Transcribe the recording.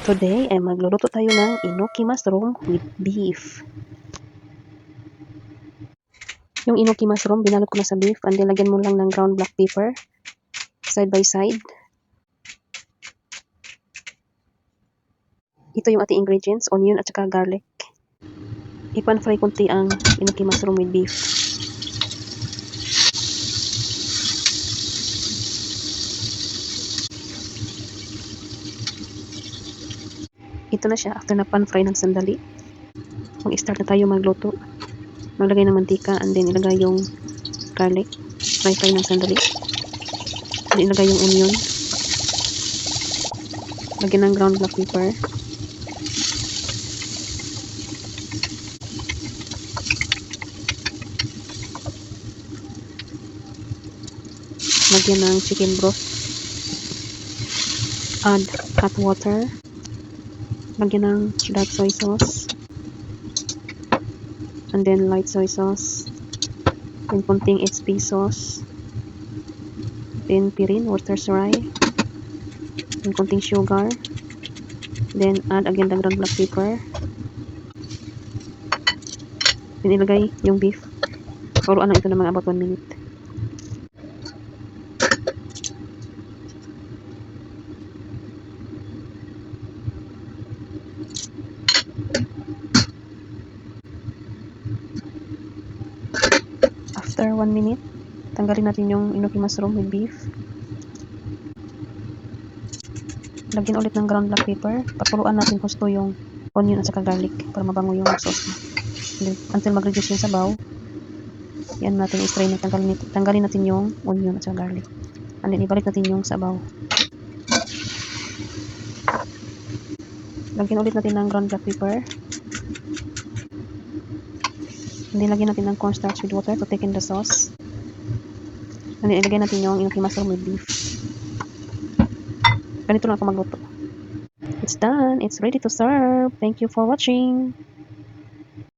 Today ay magluluto tayo ng enoki mushroom with beef. Yung enoki mushroom, binalot ko na sa beef and then lagyan mo lang ng ground black pepper side by side. Ito yung ating ingredients, onion at saka garlic. Ipan-fry kunti ang enoki mushroom with beef. Ito na siya after na pan-fry ng sandali. Mag-start na tayo magluto. Maglagay ng mantika and then ilagay yung garlic. Fry ng sandali. Then ilagay yung onion. Lagyan ng ground black pepper. Lagyan ng chicken broth. Add hot water. Lagyan ng dark soy sauce. And then light soy sauce. Then konting HP sauce. Then pirin, Worcestershire. Then konting sugar. Then add again the ground black pepper. Then ilagay yung beef. Pakuloan lang ito ng mga about 1 minute. After 1 minute, tanggalin natin yung enoki mushroom with beef. Lagyan ulit ng ground black pepper. Pakuluan natin gusto yung onion at saka garlic para mabango yung sauce na. Until mag-reduce yung sabaw. Yan natin i-strain na tanggalin natin yung onion at saka garlic. And then ibalik natin yung sabaw. Lagyan ulit natin ng ground black pepper. And then lagyan natin ng cornstarch with water to thicken the sauce. And then ilagay natin yung enoki mushroom with beef. Ganito lang ako magluto. It's done. It's ready to serve. Thank you for watching.